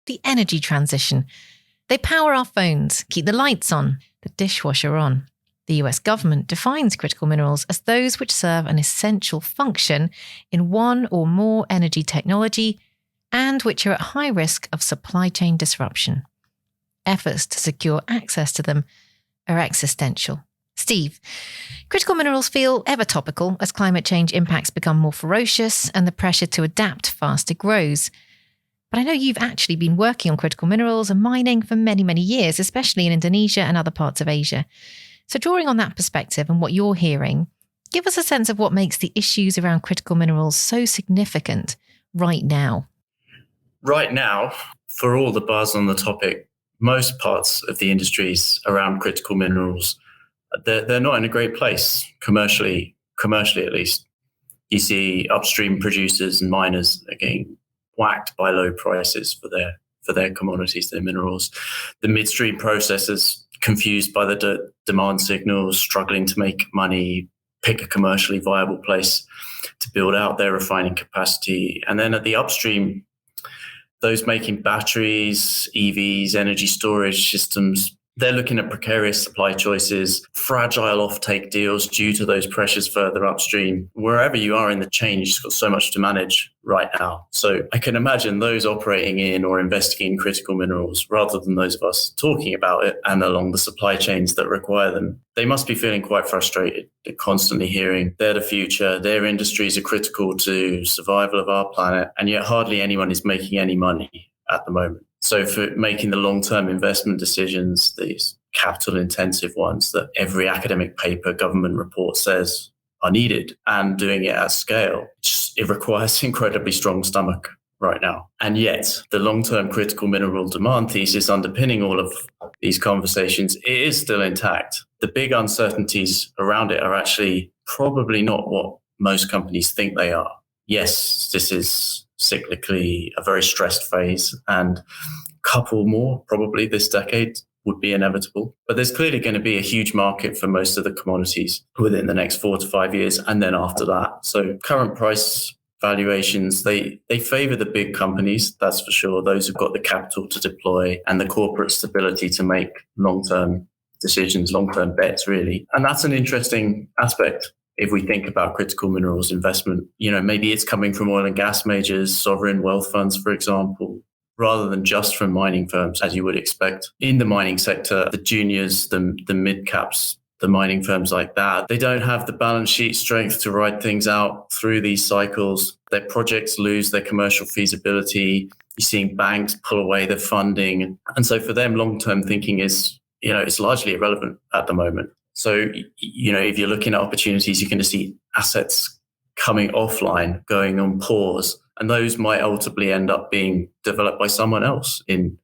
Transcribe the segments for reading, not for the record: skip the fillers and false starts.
the energy transition. They power our phones, keep the lights on, the dishwasher on. The US government defines critical minerals as those which serve an essential function in one or more energy technology and which are at high risk of supply chain disruption. Efforts to secure access to them are existential. Steve, critical minerals feel ever topical as climate change impacts become more ferocious and the pressure to adapt faster grows. But I know you've actually been working on critical minerals and mining for many, many years, especially in Indonesia and other parts of Asia. So drawing on that perspective and what you're hearing, give us a sense of what makes the issues around critical minerals so significant right now. Right now, for all the buzz on the topic, most parts of the industries around critical minerals, they're not in a great place, commercially at least. You see upstream producers and miners are getting whacked by low prices for their commodities, their minerals. The midstream processors, confused by the demand signals, struggling to make money, pick a commercially viable place to build out their refining capacity. And then at the upstream, those making batteries, EVs, energy storage systems, they're looking at precarious supply choices, fragile offtake deals due to those pressures further upstream. Wherever you are in the chain, you've just got so much to manage right now. So I can imagine those operating in or investing in critical minerals, rather than those of us talking about it and along the supply chains that require them. They must be feeling quite frustrated. They're constantly hearing they're the future, their industries are critical to survival of our planet, and yet hardly anyone is making any money at the moment. So for making the long-term investment decisions, these capital-intensive ones that every academic paper, government report says are needed, and doing it at scale, it requires incredibly strong stomach right now. And yet the long-term critical mineral demand thesis underpinning all of these conversations, it is still intact. The big uncertainties around it are actually probably not what most companies think they are. Yes, this is cyclically a very stressed phase, and a couple more probably this decade would be inevitable. But there's clearly going to be a huge market for most of the commodities within the next 4 to 5 years, and then after that. So current price valuations, they favor the big companies, that's for sure, those who've got the capital to deploy and the corporate stability to make long-term decisions, long-term bets, really. And that's an interesting aspect. If we think about critical minerals investment, maybe it's coming from oil and gas majors, sovereign wealth funds, for example, rather than just from mining firms, as you would expect. In the mining sector, the juniors, the mid-caps, the mining firms like that, they don't have the balance sheet strength to ride things out through these cycles. Their projects lose their commercial feasibility. You're seeing banks pull away their funding. And so for them, long-term thinking is, it's largely irrelevant at the moment. So, if you're looking at opportunities, you're going to see assets coming offline, going on pause, and those might ultimately end up being developed by someone else in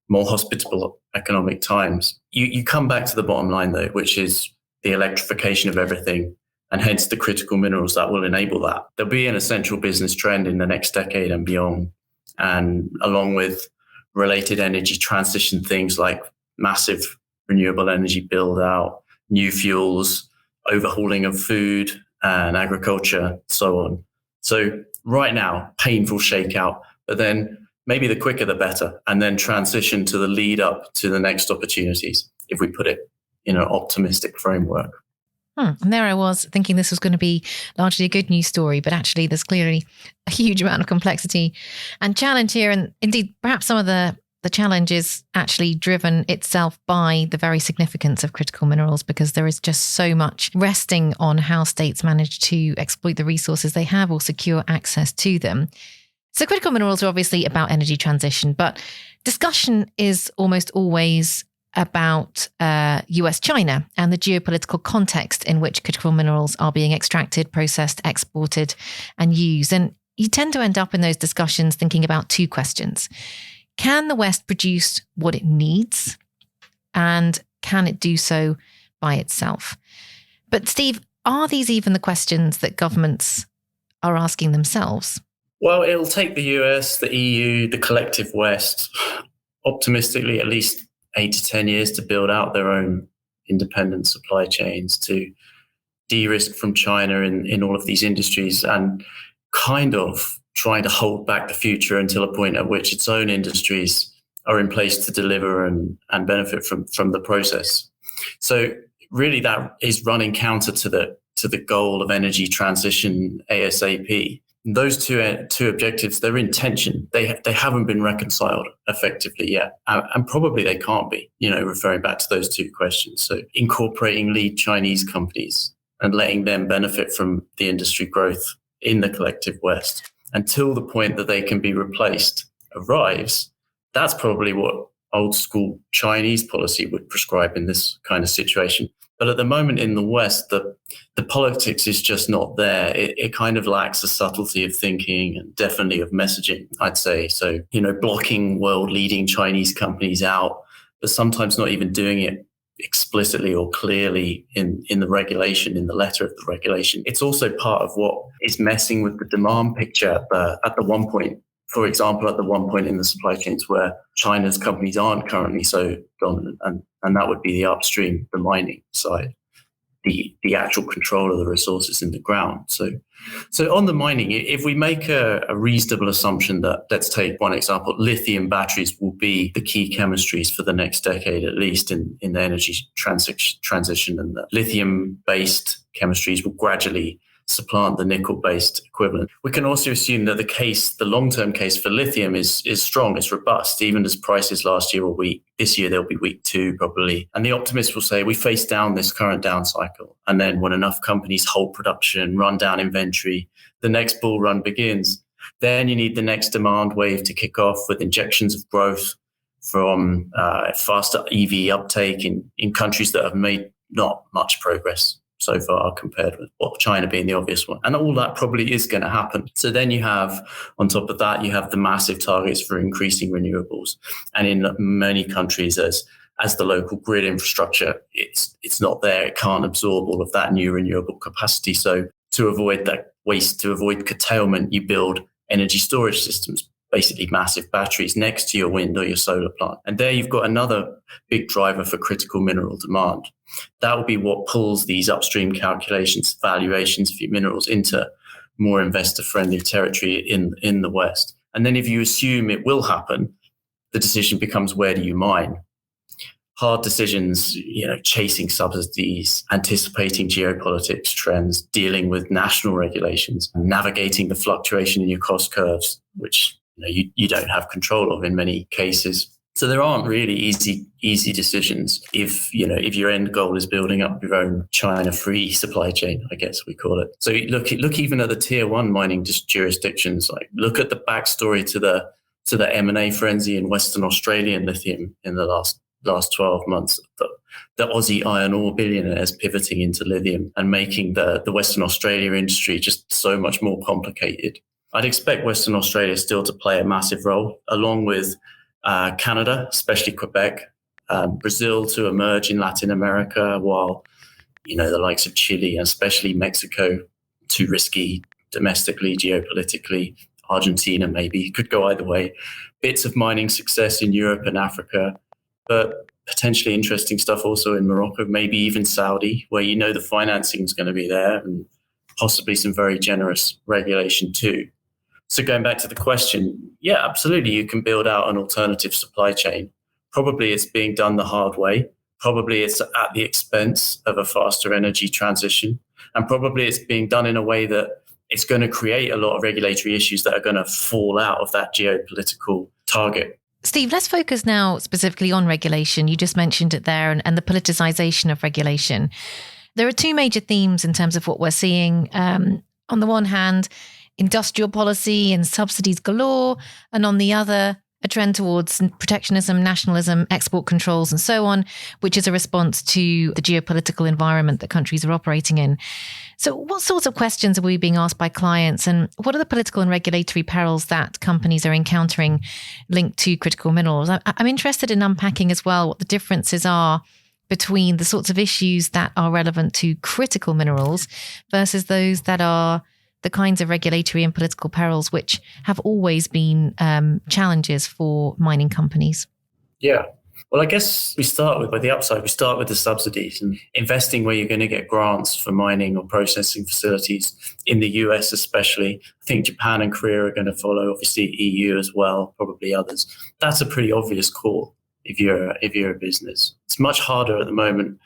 more hospitable economic times. You come back to the bottom line, though, which is the electrification of everything, and hence the critical minerals that will enable that. There'll be an essential business trend in the next decade and beyond, and along with related energy transition things like massive renewable energy build out, new fuels, overhauling of food and agriculture, so on. So right now, painful shakeout, but then maybe the quicker the better, and then transition to the lead up to the next opportunities, if we put it in an optimistic framework. And there I was thinking this was going to be largely a good news story, but actually there's clearly a huge amount of complexity and challenge here. And indeed, perhaps some of the challenge is actually driven itself by the very significance of critical minerals, because there is just so much resting on how states manage to exploit the resources they have or secure access to them. So critical minerals are obviously about energy transition, but discussion is almost always about US-China and the geopolitical context in which critical minerals are being extracted, processed, exported, and used. And you tend to end up in those discussions thinking about two questions. Can the West produce what it needs? And can it do so by itself? But Steve, are these even the questions that governments are asking themselves? Well, it'll take the US, the EU, the collective West, optimistically at least 8 to 10 years to build out their own independent supply chains, to de-risk from China in all of these industries, and kind of trying to hold back the future until a point at which its own industries are in place to deliver and benefit from the process. So really that is running counter to the goal of energy transition ASAP. Those two objectives, they're in tension. They haven't been reconciled effectively yet, and probably they can't be, referring back to those two questions. So incorporating lead Chinese companies and letting them benefit from the industry growth in the collective West until the point that they can be replaced arrives, that's probably what old school Chinese policy would prescribe in this kind of situation. But at the moment in the West, the politics is just not there. It kind of lacks the subtlety of thinking and definitely of messaging, I'd say. So, blocking world-leading Chinese companies out, but sometimes not even doing it explicitly or clearly in the regulation, in the letter of the regulation. It's also part of what is messing with the demand picture at the one point. For example, at the one point in the supply chains where China's companies aren't currently so dominant, and that would be the upstream, the mining side, the actual control of the resources in the ground. So on the mining, if we make a reasonable assumption that, let's take one example, lithium batteries will be the key chemistries for the next decade, at least in the energy transition, and the lithium-based chemistries will gradually supplant the nickel-based equivalent. We can also assume that the long-term case for lithium is strong, it's robust, even as prices last year were weak. This year they'll be weak too, probably. And the optimists will say we face down this current down cycle. And then when enough companies halt production, run down inventory, the next bull run begins. Then you need the next demand wave to kick off with injections of growth from faster EV uptake in countries that have made not much progress so far compared with China being the obvious one. And all that probably is going to happen. So then you have, on top of that, you have the massive targets for increasing renewables. And in many countries, as the local grid infrastructure, it's not there. It can't absorb all of that new renewable capacity. So to avoid that waste, to avoid curtailment, you build energy storage systems, basically massive batteries next to your wind or your solar plant. And there you've got another big driver for critical mineral demand. That will be what pulls these upstream calculations, valuations for minerals into more investor-friendly territory in the West. And then if you assume it will happen, the decision becomes, where do you mine? Hard decisions, chasing subsidies, anticipating geopolitics trends, dealing with national regulations, navigating the fluctuation in your cost curves, which you don't have control of in many cases. So there aren't really easy decisions if your end goal is building up your own China-free supply chain, I guess we call it. So look even at the tier one mining jurisdictions. Like look at the backstory to the M&A frenzy in Western Australian lithium in the last 12 months. The Aussie iron ore billionaires pivoting into lithium and making the Western Australia industry just so much more complicated. I'd expect Western Australia still to play a massive role, along with Canada, especially Quebec, Brazil to emerge in Latin America, while the likes of Chile and especially Mexico, too risky domestically, geopolitically. Argentina maybe could go either way. Bits of mining success in Europe and Africa, but potentially interesting stuff also in Morocco, maybe even Saudi, where the financing is going to be there, and possibly some very generous regulation too. So going back to the question, yeah, absolutely, you can build out an alternative supply chain. Probably it's being done the hard way. Probably it's at the expense of a faster energy transition. And probably it's being done in a way that it's going to create a lot of regulatory issues that are going to fall out of that geopolitical target. Steve, let's focus now specifically on regulation. You just mentioned it there, and the politicization of regulation. There are two major themes in terms of what we're seeing. On the one hand, industrial policy and subsidies galore, and on the other, a trend towards protectionism, nationalism, export controls, and so on, which is a response to the geopolitical environment that countries are operating in. So what sorts of questions are we being asked by clients, and what are the political and regulatory perils that companies are encountering linked to critical minerals? I'm interested in unpacking as well what the differences are between the sorts of issues that are relevant to critical minerals versus those that are the kinds of regulatory and political perils which have always been challenges for mining companies. Yeah, Well, I guess we start with the upside. We start with the subsidies and investing where you're going to get grants for mining or processing facilities in the US, especially. I think Japan and Korea are going to follow, obviously EU as well, probably others. That's a pretty obvious call if you're a business. It's much harder at the moment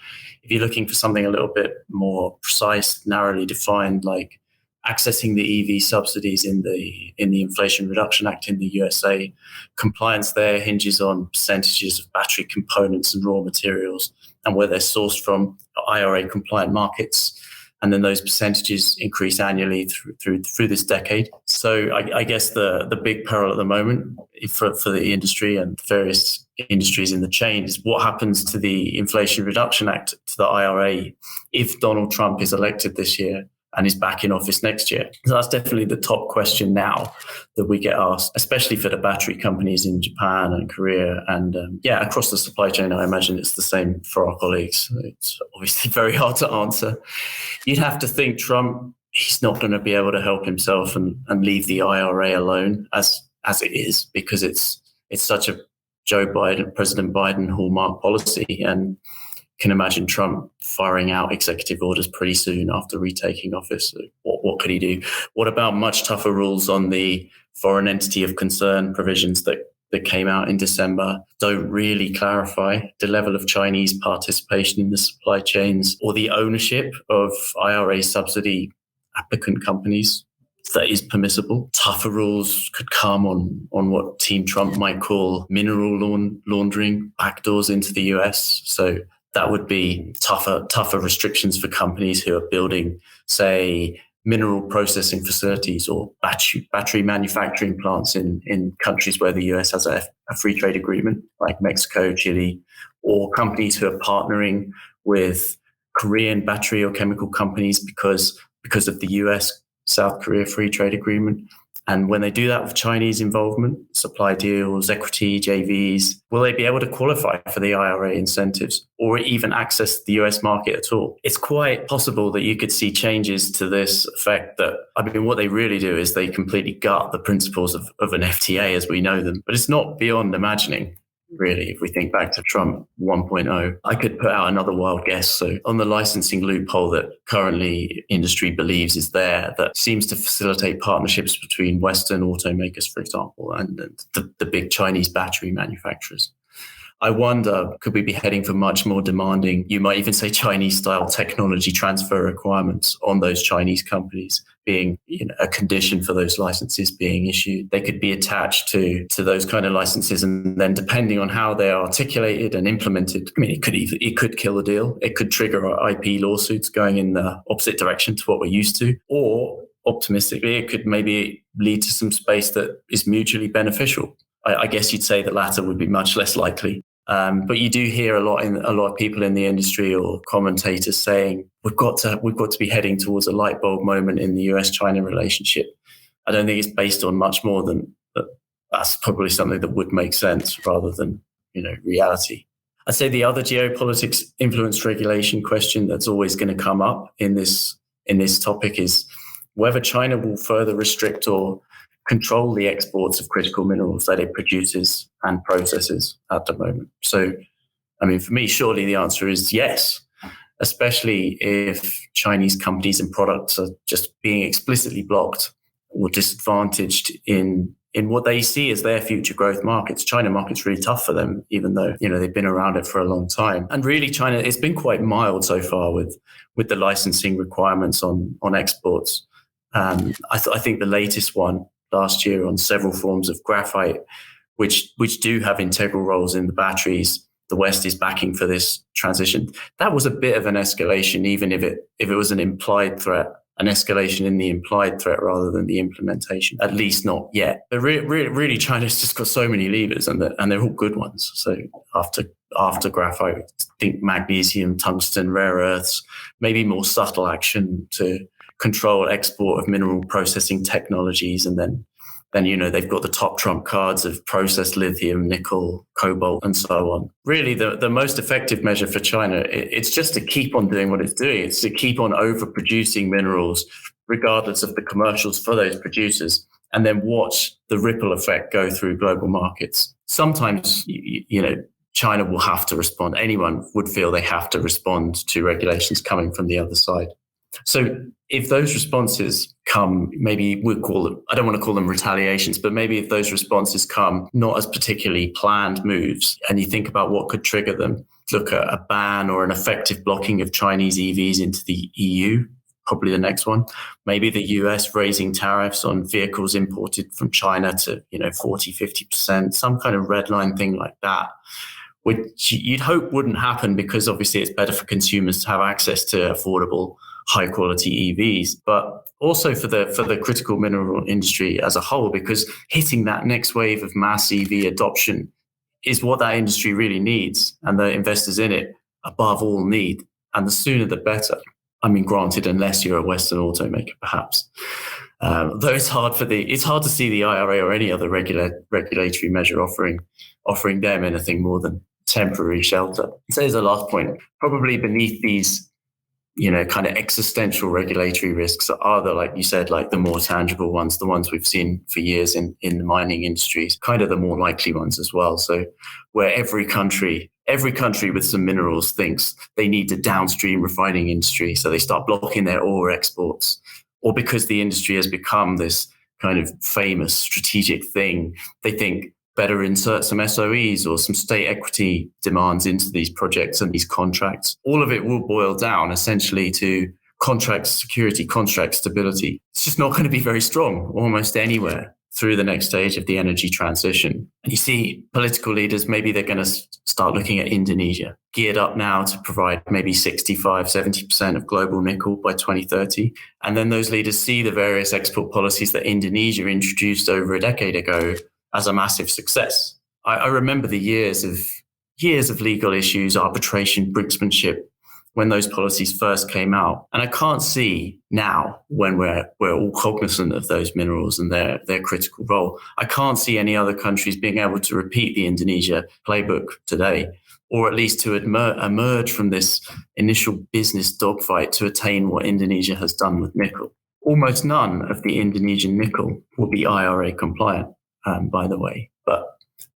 if you're looking for something a little bit more precise, narrowly defined, like accessing the EV subsidies in the Inflation Reduction Act in the USA. Compliance there hinges on percentages of battery components and raw materials and where they're sourced from IRA compliant markets. And then those percentages increase annually through this decade. So I guess the big peril at the moment for the industry and various industries in the chain is what happens to the Inflation Reduction Act, to the IRA, if Donald Trump is elected this year and is back in office next year. So that's definitely the top question now that we get asked, especially for the battery companies in Japan and Korea. And across the supply chain, I imagine it's the same for our colleagues. It's obviously very hard to answer. You'd have to think Trump, he's not going to be able to help himself and leave the IRA alone as it is, because it's such a President Biden hallmark policy. And can imagine Trump firing out executive orders pretty soon after retaking office. What could he do? What about much tougher rules on the foreign entity of concern provisions that came out in December? Don't really clarify the level of Chinese participation in the supply chains or the ownership of IRA subsidy applicant companies that is permissible. Tougher rules could come on what Team Trump might call mineral laundering, backdoors into the US. So that would be tougher restrictions for companies who are building, say, mineral processing facilities or battery manufacturing plants in countries where the US has a free trade agreement, like Mexico, Chile, or companies who are partnering with Korean battery or chemical companies because of the US South Korea free trade agreement. And when they do that with Chinese involvement, supply deals, equity, JVs, will they be able to qualify for the IRA incentives or even access the US market at all? It's quite possible that you could see changes to this effect that, what they really do is they completely gut the principles of an FTA as we know them. But it's not beyond imagining, really, if we think back to Trump 1.0. I could put out another wild guess. So on the licensing loophole that currently industry believes is there, that seems to facilitate partnerships between Western automakers, for example, and the big Chinese battery manufacturers. I wonder, could we be heading for much more demanding, you might even say Chinese-style technology transfer requirements on those Chinese companies being a condition for those licenses being issued? They could be attached to those kind of licenses, and then depending on how they are articulated and implemented, it could kill the deal. It could trigger our IP lawsuits going in the opposite direction to what we're used to, or optimistically, it could maybe lead to some space that is mutually beneficial. I guess you'd say the latter would be much less likely. But you do hear a lot of people in the industry or commentators saying we've got to be heading towards a light bulb moment in the US-China relationship. I don't think it's based on much more than that. That's probably something that would make sense rather than reality. I'd say the other geopolitics influence regulation question that's always going to come up in this topic is whether China will further restrict or control the exports of critical minerals that it produces and processes at the moment. So, for me, surely the answer is yes, especially if Chinese companies and products are just being explicitly blocked or disadvantaged in what they see as their future growth markets. China market's really tough for them, even though, they've been around it for a long time. And really China, it's been quite mild so far with the licensing requirements on exports. I think the latest one last year on several forms of graphite, which do have integral roles in the batteries, the West is backing for this transition. That was a bit of an escalation, even if it was an implied threat, an escalation in the implied threat rather than the implementation, at least not yet. But really China's just got so many levers and they're all good ones. So after graphite, I think magnesium, tungsten, rare earths, maybe more subtle action to control export of mineral processing technologies. And then they've got the top trump cards of processed lithium, nickel, cobalt, and so on. Really, the most effective measure for China, it's just to keep on doing what it's doing. It's to keep on overproducing minerals, regardless of the commercials for those producers, and then watch the ripple effect go through global markets. Sometimes, China will have to respond. Anyone would feel they have to respond to regulations coming from the other side. So if those responses come, maybe we'll call them, I don't want to call them retaliations, but maybe if those responses come not as particularly planned moves, and you think about what could trigger them, look at a ban or an effective blocking of Chinese EVs into the EU, probably the next one. Maybe the US raising tariffs on vehicles imported from China to 40, 50%, some kind of red line thing like that, which you'd hope wouldn't happen because obviously it's better for consumers to have access to affordable, high quality EVs, but also for the critical mineral industry as a whole, because hitting that next wave of mass EV adoption is what that industry really needs, and the investors in it above all need. And the sooner the better. I mean, granted, unless you're a Western automaker, perhaps. Though it's hard to see the IRA or any other regulatory measure offering them anything more than temporary shelter. So as a last point, probably beneath these, kind of existential regulatory risks are like you said, like the more tangible ones, the ones we've seen for years in the mining industries, kind of the more likely ones as well. So where every country with some minerals thinks they need a downstream refining industry, so they start blocking their ore exports, or because the industry has become this kind of famous strategic thing, they think better insert some SOEs or some state equity demands into these projects and these contracts. All of it will boil down essentially to contract security, contract stability. It's just not going to be very strong almost anywhere through the next stage of the energy transition. And you see political leaders, maybe they're going to start looking at Indonesia, geared up now to provide maybe 65, 70% of global nickel by 2030. And then those leaders see the various export policies that Indonesia introduced over a decade ago as a massive success. I remember the years of legal issues, arbitration, brinksmanship, when those policies first came out. And I can't see now, when we're all cognizant of those minerals and their critical role, I can't see any other countries being able to repeat the Indonesia playbook today, or at least to emerge from this initial business dogfight to attain what Indonesia has done with nickel. Almost none of the Indonesian nickel will be IRA compliant, by the way, but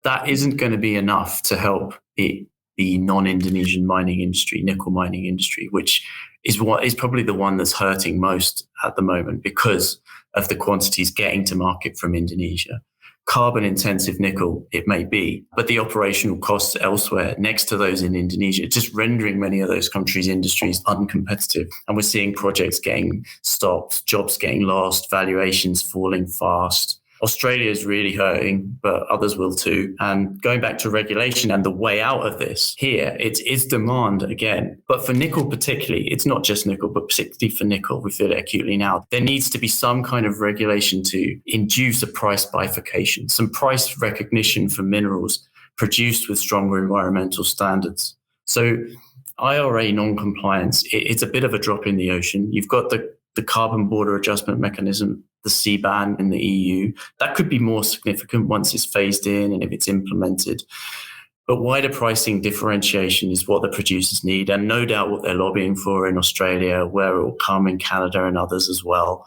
that isn't going to be enough to help the non-Indonesian mining industry, nickel mining industry, which is what is probably the one that's hurting most at the moment because of the quantities getting to market from Indonesia. Carbon intensive nickel, it may be, but the operational costs elsewhere next to those in Indonesia, just rendering many of those countries' industries uncompetitive. And we're seeing projects getting stopped, jobs getting lost, valuations falling fast. Australia is really hurting, but others will too. And going back to regulation and the way out of this, here, it's demand again. But for nickel particularly, it's not just nickel, but particularly for nickel, we feel it acutely now. There needs to be some kind of regulation to induce a price bifurcation, some price recognition for minerals produced with stronger environmental standards. So IRA non-compliance, it's a bit of a drop in the ocean. You've got the carbon border adjustment mechanism, the CBAM in the EU. That could be more significant once it's phased in and if it's implemented. But wider pricing differentiation is what the producers need, and no doubt what they're lobbying for in Australia, where it will come in Canada and others as well.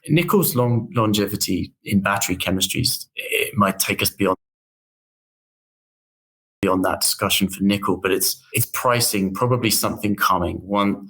Nickel's longevity in battery chemistries, it might take us beyond that discussion for nickel, but it's pricing, probably something coming. One